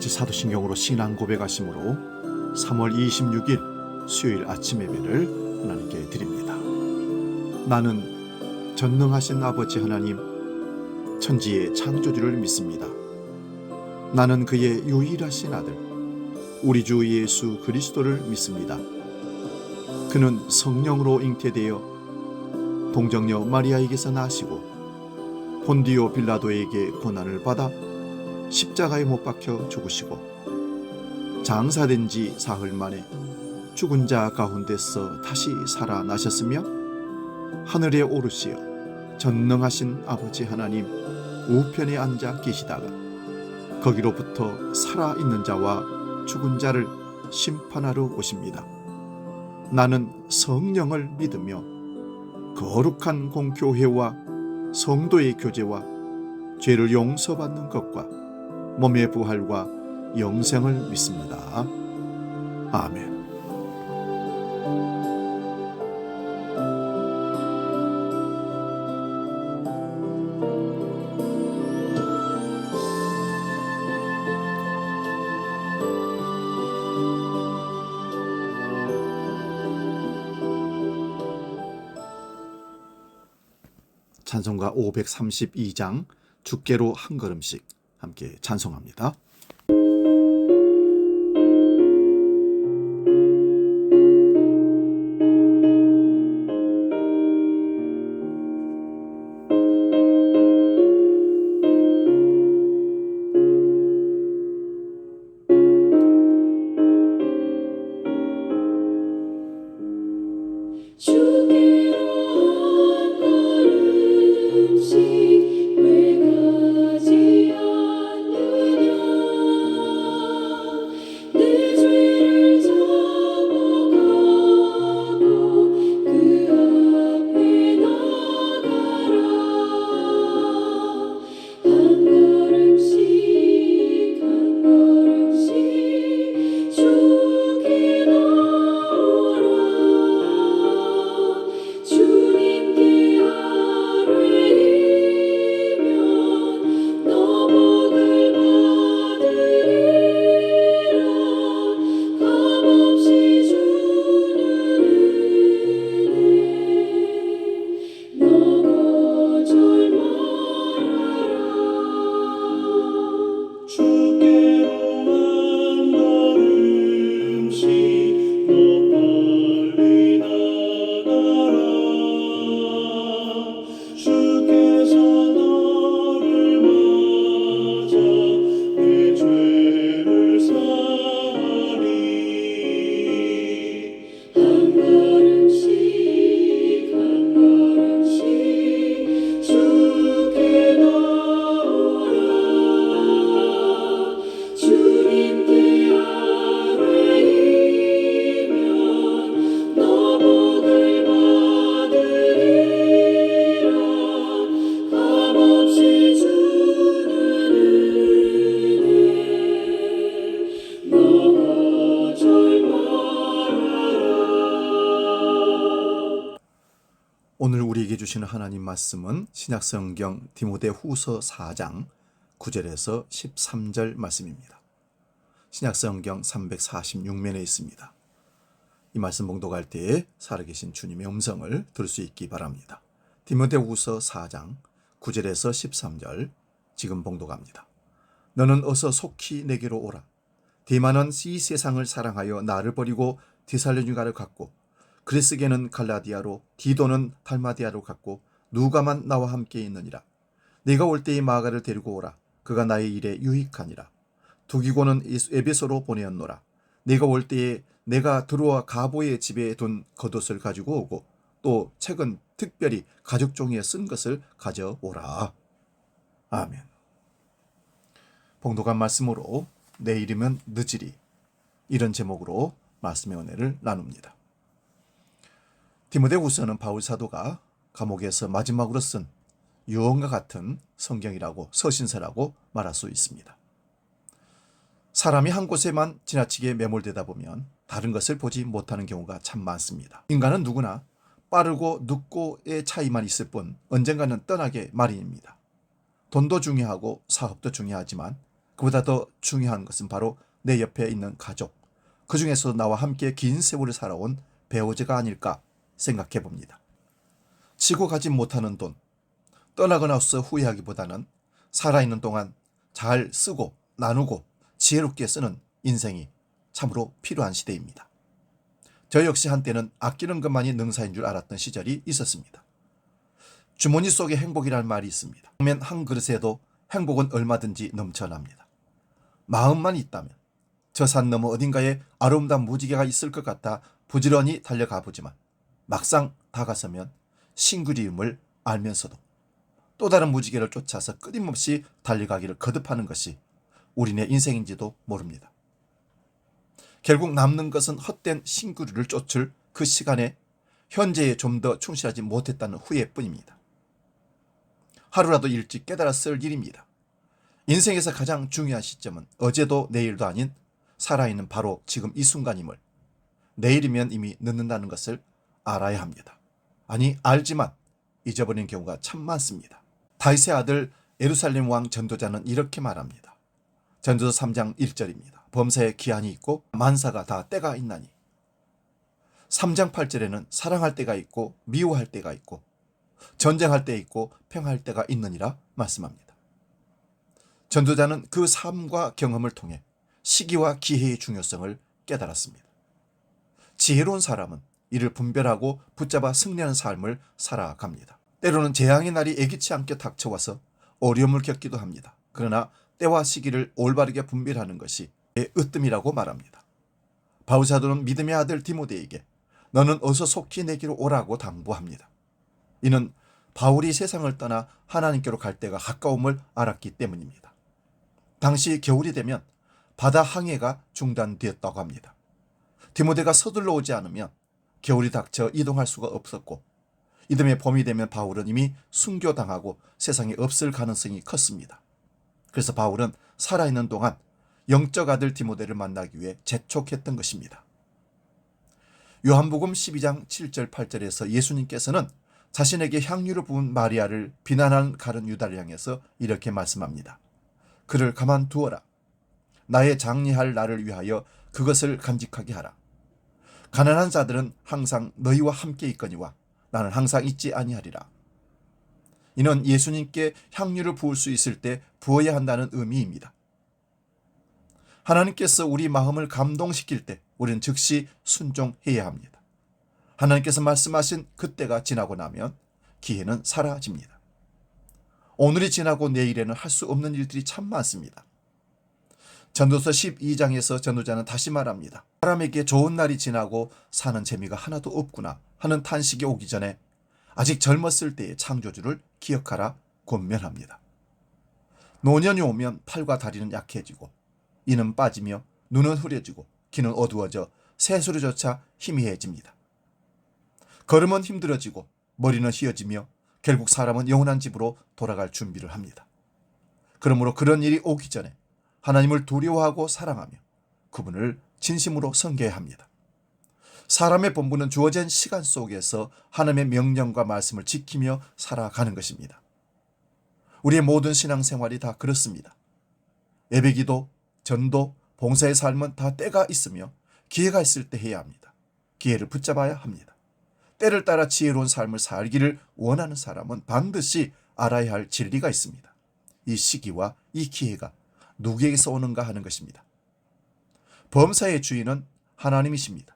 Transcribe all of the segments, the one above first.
같이 사도신경으로 신앙 고백하심으로 3월 26일 수요일 아침 예배를 하나님께 드립니다. 나는 전능하신 아버지 하나님, 천지의 창조주를 믿습니다. 나는 그의 유일하신 아들, 우리 주 예수 그리스도를 믿습니다. 그는 성령으로 잉태되어 동정녀 마리아에게서 나시고 본디오 빌라도에게 고난을 받아 십자가에 못 박혀 죽으시고 장사된 지 사흘 만에 죽은 자 가운데서 다시 살아나셨으며 하늘에 오르시어 전능하신 아버지 하나님 우편에 앉아 계시다가 거기로부터 살아있는 자와 죽은 자를 심판하러 오십니다. 나는 성령을 믿으며 거룩한 공교회와 성도의 교제와 죄를 용서받는 것과 몸의 부활과 영생을 믿습니다. 아멘. 찬송가 532장 주께로 한 걸음씩 함께 찬송합니다. 오늘 우리에게 주시는 하나님 말씀은 신약성경 디모데후서 4장 9절에서 13절 말씀입니다. 신약성경 346면에 있습니다. 이 말씀 봉독할 때에 살아계신 주님의 음성을 들을 수 있기 바랍니다. 디모데후서 4장 9절에서 13절 지금 봉독합니다. 너는 어서 속히 내게로 오라. 데마는 이 세상을 사랑하여 나를 버리고 데살로니가를 갔고 그리스게는 갈라디아로 디도는 달마디아로 갔고 누가만 나와 함께 있느니라. 내가 올 때에 마가를 데리고 오라. 그가 나의 일에 유익하니라. 두기고는 에베소로 보내었노라. 내가 올 때에 내가 들어와 가보의 집에 둔 겉옷을 가지고 오고 또 책은 특별히 가죽 종이에 쓴 것을 가져오라. 아멘. 봉독한 말씀으로 내일이면 늦으리, 이런 제목으로 말씀의 은혜를 나눕니다. 디모데후서는 바울 사도가 감옥에서 마지막으로 쓴 유언과 같은 성경이라고, 서신서라고 말할 수 있습니다. 사람이 한 곳에만 지나치게 매몰되다 보면 다른 것을 보지 못하는 경우가 참 많습니다. 인간은 누구나 빠르고 늦고의 차이만 있을 뿐 언젠가는 떠나게 마련입니다. 돈도 중요하고 사업도 중요하지만 그보다 더 중요한 것은 바로 내 옆에 있는 가족, 그 중에서도 나와 함께 긴 세월을 살아온 배우자가 아닐까 생각해 봅니다. 치고 가지 못하는 돈, 떠나거나 없어 후회하기보다는 살아있는 동안 잘 쓰고 나누고 지혜롭게 쓰는 인생이 참으로 필요한 시대입니다. 저 역시 한때는 아끼는 것만이 능사인 줄 알았던 시절이 있었습니다. 주머니 속에 행복이라는 말이 있습니다. 라면 한 그릇에도 행복은 얼마든지 넘쳐납니다. 마음만 있다면 저 산 너머 어딘가에 아름다운 무지개가 있을 것 같아 부지런히 달려가 보지만 막상 다가서면 싱그리움을 알면서도 또 다른 무지개를 쫓아서 끊임없이 달려가기를 거듭하는 것이 우리네 인생인지도 모릅니다. 결국 남는 것은 헛된 싱그리를 쫓을 그 시간에 현재에 좀 더 충실하지 못했다는 후회뿐입니다. 하루라도 일찍 깨달아 쓸 일입니다. 인생에서 가장 중요한 시점은 어제도 내일도 아닌 살아있는 바로 지금 이 순간임을, 내일이면 이미 늦는다는 것을 알아야 합니다. 아니, 알지만 잊어버리는 경우가 참 많습니다. 다윗의 아들 예루살렘 왕 전도자는 이렇게 말합니다. 전도서 3장 1절입니다. 범사에 기한이 있고 만사가 다 때가 있나니. 3장 8절에는 사랑할 때가 있고 미워할 때가 있고 전쟁할 때 있고 평화할 때가 있느니라 말씀합니다. 전도자는 그 삶과 경험을 통해 시기와 기회의 중요성을 깨달았습니다. 지혜로운 사람은 이를 분별하고 붙잡아 승리하는 삶을 살아갑니다. 때로는 재앙의 날이 예기치 않게 닥쳐와서 어려움을 겪기도 합니다. 그러나 때와 시기를 올바르게 분별하는 것이 으뜸이라고 말합니다. 바울 사도는 믿음의 아들 디모데에게 너는 어서 속히 내게로 오라고 당부합니다. 이는 바울이 세상을 떠나 하나님께로 갈 때가 가까움을 알았기 때문입니다. 당시 겨울이 되면 바다 항해가 중단되었다고 합니다. 디모데가 서둘러 오지 않으면 겨울이 닥쳐 이동할 수가 없었고 이듬해 봄이 되면 바울은 이미 순교당하고 세상에 없을 가능성이 컸습니다. 그래서 바울은 살아있는 동안 영적 아들 디모데를 만나기 위해 재촉했던 것입니다. 요한복음 12장 7절 8절에서 예수님께서는 자신에게 향유를 부은 마리아를 비난한 가룟 유다를 향해서 이렇게 말씀합니다. 그를 가만두어라. 나의 장리할 날을 위하여 그것을 간직하게 하라. 가난한 자들은 항상 너희와 함께 있거니와 나는 항상 있지 아니하리라. 이는 예수님께 향유를 부을 수 있을 때 부어야 한다는 의미입니다. 하나님께서 우리 마음을 감동시킬 때 우리는 즉시 순종해야 합니다. 하나님께서 말씀하신 그때가 지나고 나면 기회는 사라집니다. 오늘이 지나고 내일에는 할 수 없는 일들이 참 많습니다. 전도서 12장에서 전도자는 다시 말합니다. 사람에게 좋은 날이 지나고 사는 재미가 하나도 없구나 하는 탄식이 오기 전에 아직 젊었을 때의 창조주를 기억하라 권면합니다. 노년이 오면 팔과 다리는 약해지고 이는 빠지며 눈은 흐려지고 귀는 어두워져 새소리조차 희미해집니다. 걸음은 힘들어지고 머리는 휘어지며 결국 사람은 영원한 집으로 돌아갈 준비를 합니다. 그러므로 그런 일이 오기 전에 하나님을 두려워하고 사랑하며 그분을 진심으로 섬겨야 합니다. 사람의 본분은 주어진 시간 속에서 하나님의 명령과 말씀을 지키며 살아가는 것입니다. 우리의 모든 신앙생활이 다 그렇습니다. 예배기도, 전도, 봉사의 삶은 다 때가 있으며 기회가 있을 때 해야 합니다. 기회를 붙잡아야 합니다. 때를 따라 지혜로운 삶을 살기를 원하는 사람은 반드시 알아야 할 진리가 있습니다. 이 시기와 이 기회가 누구에게서 오는가 하는 것입니다. 범사의 주인은 하나님이십니다.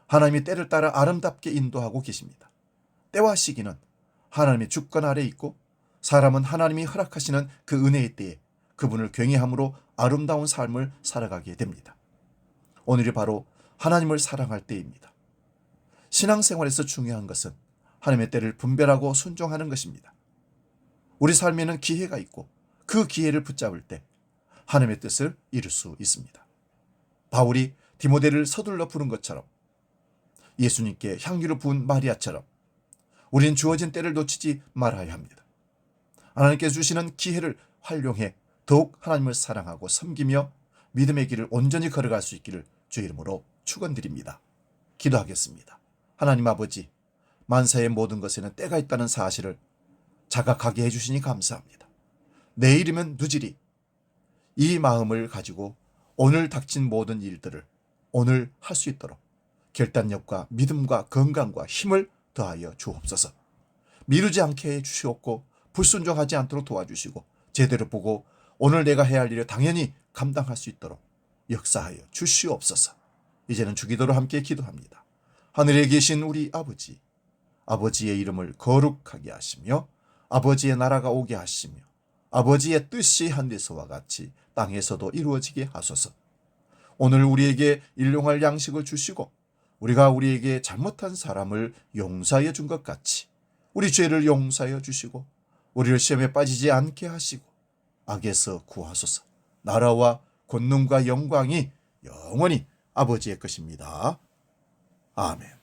하나님이 때를 따라 아름답게 인도하고 계십니다. 때와 시기는 하나님의 주권 아래 있고 사람은 하나님이 허락하시는 그 은혜의 때에 그분을 경외함으로 아름다운 삶을 살아가게 됩니다. 오늘이 바로 하나님을 사랑할 때입니다. 신앙생활에서 중요한 것은 하나님의 때를 분별하고 순종하는 것입니다. 우리 삶에는 기회가 있고 그 기회를 붙잡을 때 하나님의 뜻을 이룰 수 있습니다. 바울이 디모데를 서둘러 부른 것처럼 예수님께 향유를 부은 마리아처럼 우리는 주어진 때를 놓치지 말아야 합니다. 하나님께서 주시는 기회를 활용해 더욱 하나님을 사랑하고 섬기며 믿음의 길을 온전히 걸어갈 수 있기를 주의 이름으로 축원드립니다. 기도하겠습니다. 하나님 아버지, 만사의 모든 것에는 때가 있다는 사실을 자각하게 해주시니 감사합니다. 내일이면 늦으리. 이 마음을 가지고 오늘 닥친 모든 일들을 오늘 할 수 있도록 결단력과 믿음과 건강과 힘을 더하여 주옵소서. 미루지 않게 해 주시옵고 불순종하지 않도록 도와주시고 제대로 보고 오늘 내가 해야 할 일을 당연히 감당할 수 있도록 역사하여 주시옵소서. 이제는 주기도로 함께 기도합니다. 하늘에 계신 우리 아버지, 아버지의 이름을 거룩하게 하시며 아버지의 나라가 오게 하시며 아버지의 뜻이 하늘에서와 같이 땅에서도 이루어지게 하소서. 오늘 우리에게 일용할 양식을 주시고 우리가 우리에게 잘못한 사람을 용서해 준 것 같이 우리 죄를 용서하여 주시고 우리를 시험에 빠지지 않게 하시고 악에서 구하소서. 나라와 권능과 영광이 영원히 아버지의 것입니다. 아멘.